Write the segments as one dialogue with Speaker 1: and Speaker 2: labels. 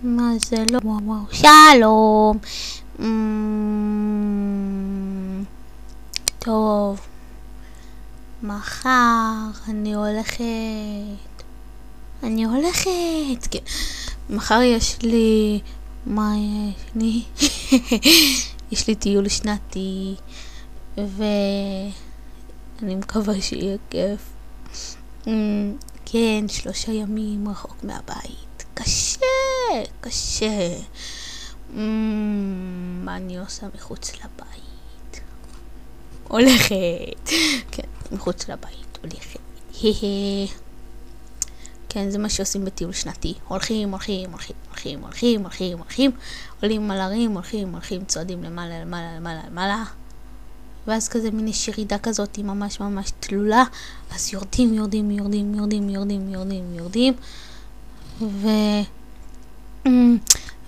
Speaker 1: מה זה לא? וואו, שלום. טוב, מחר אני הולכת. כן. מחר יש לי... מה יש לי? יש לי טיול שנתי, ואני מקווה שיהיה כיף. כן, 3 ימים רחוק מהבית. קשה. מה אני עושה מחוץ לבית? הולכת. כן, מחוץ לבית הולכת. כן, זה מה שעושים בטיול שנתי. הולכים. עולים על הרים, הולכים, צועדים למעלה. ואז כזה מין ירידה כזאת היא ממש תלולה. אז יורדים.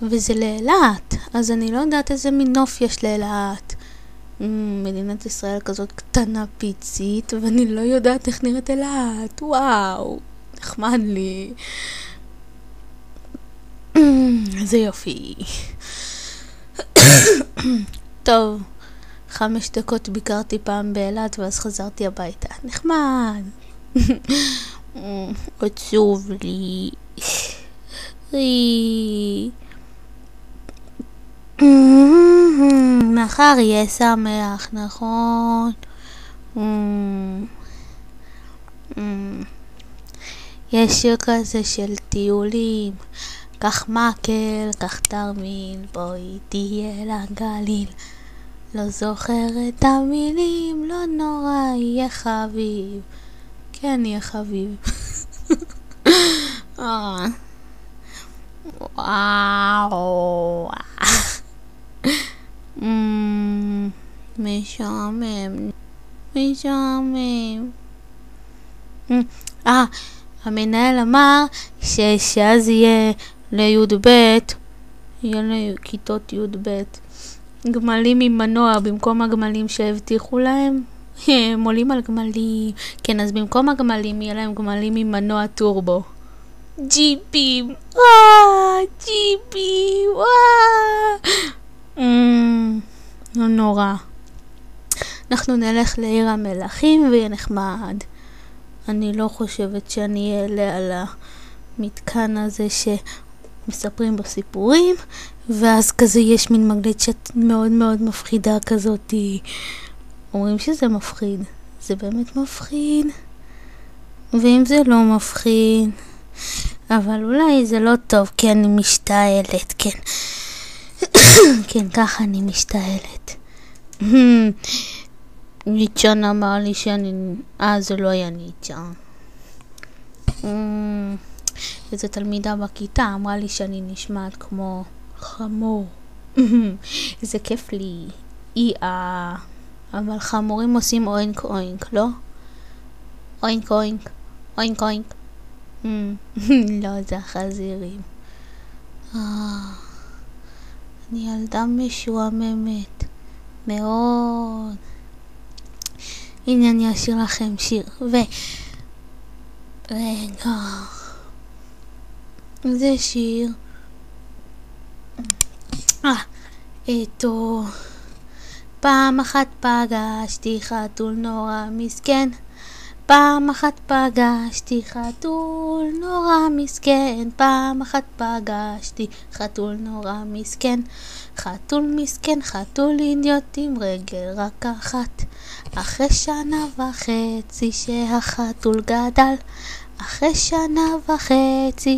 Speaker 1: וזה לאילת. אז אני לא יודעת איזה מין נוף יש לאילת. מדינת ישראל כזאת קטנה פיצית, ואני לא יודעת איך נראית אילת. וואו, נחמד לי. זה יופי. טוב, 5 דקות ביקרתי פעם באילת, ואז חזרתי הביתה. נחמד. עצוב לי. מחר יהיה שמח, נכון? יש שיר כזה של טיולים. קח מקל, קח תרמיל, בואי תהיה לגליל. לא זוכר את המילים, לא נורא, יהיה חביב. כן, יהיה חביב. וואו. משעמם. המנהל אמר שאז יהיה לי"ב, יהיה לכיתות י"ב גמלים עם מנוע במקום הגמלים שהבטיחו להם. הם עולים על גמלים. כן, אז במקום הגמלים יהיה להם גמלים עם מנוע טורבו. ג'יפים. לא נורא. אנחנו נלך לעיר המלכים ויהיה נחמד. אני לא חושבת שאני אעלה על המתקן הזה שמספרים בסיפורים, ואז כזה יש מין מגלצ'ת מאוד מפחידה כזאת. אומרים שזה מפחיד. זה באמת מפחיד. ואם זה לא מפחיד, אבל אולי זה לא טוב, כי אני משתעלת, כן. כן, ככה אני משתעלת. ניצ'ן אמר לי שאני... זה לא היה ניצ'ן. איזו תלמידה בכיתה אמרה לי שאני נשמעת כמו חמור. זה כיף לי. אבל חמורים עושים אוינק, לא? אוינק. לא, זה החזירים. אני ילדה משועממת מאוד. הנה אני אשאיר לכם שיר. רגע, זה שיר. פעם אחת פגשתי חתול נורא מסכן. פעם אחת פגשתי חתול נורא מסכן. פעם אחת פגשתי חתול נורא מסכן. חתול מסכן, חתול אידיוט עם רגל רק אחת. אחרי 1.5 שנה שהחתול גדל. אחרי 1.5 שנה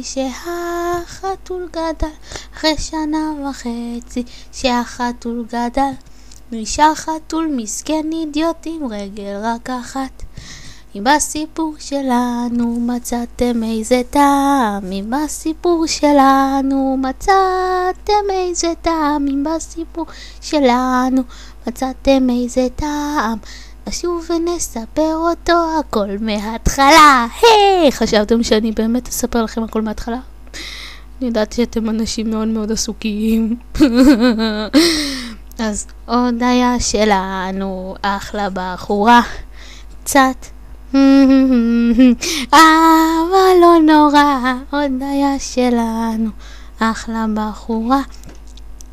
Speaker 1: שהחתול גדל. אחרי 1.5 שנה שהחתול גדל. נשאר חתול מסכן אידיוט עם רגל רק אחת. אם בסיפור שלנו מצאתם איזה טעם, אם בסיפור שלנו מצאתם איזה טעם, אם בסיפור שלנו מצאתם איזה טעם, נשוב ונספר אותו הכל מההתחלה. חשבתם שאני באמת אספר לכם הכל מההתחלה? אני יודעת שאתם אנשים מאוד עסוקים. אז הודיה שלנו אחלה בחורה, קצת אבל לא נורא, הודיה שלנו אחלה בחורה.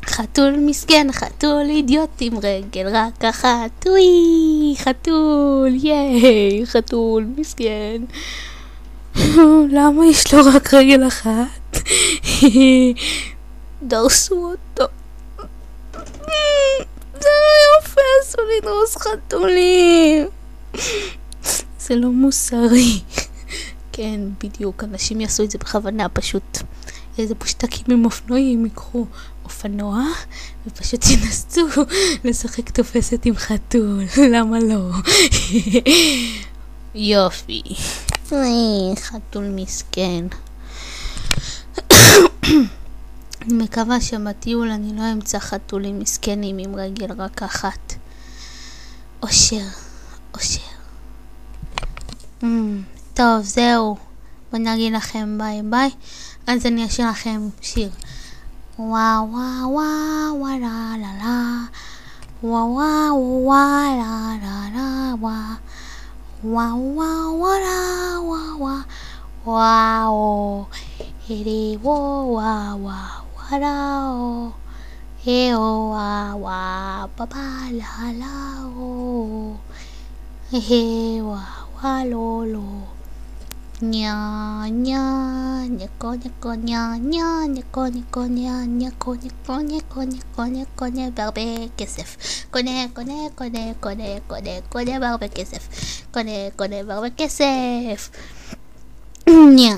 Speaker 1: חתול מסכן, חתול אידיוט עם רגל רק אחת. וואי, חתול, ייי, חתול מסכן. למה יש לו רק רגל אחת? דרסו אותו. זה לא יפה, אסור לדרוס חתולים. זה לא מוסרי. כן, בדיוק, אנשים יעשו את זה בכוונה, פשוט איזה פושטקים עם אופנועים ייקחו אופנוע ופשוט ינסו לשחק תופסת עם חתול. למה לא? יופי. חתול מסכן. אני מקווה שבטיול אני לא אמצא חתולים מסכנים עם רגל רק אחת. אושר, אושר. טוב, זהו. בוא נגיד לכם ביי ביי. אז אני אשאיר לכם שיר. וואו וואו וואו וואו לה לה לה. וואו וואו וואו לה לה לה וואו. וואו וואו וואו לה וואו וואו. וואו. הירי וואו וואו וואו וואו. היו וואו וואו בבה לה לה וואו. היו וואו לא לא. Nya nya nyeko nyeko nya nya nyeko nyeko nya nyeko nyeko nyeko nyeko nyeko nya בהרבה כסף. קונה קונה קונה קונה קונה קונה בהרבה כסף. קונה קונה בהרבה כסף. nya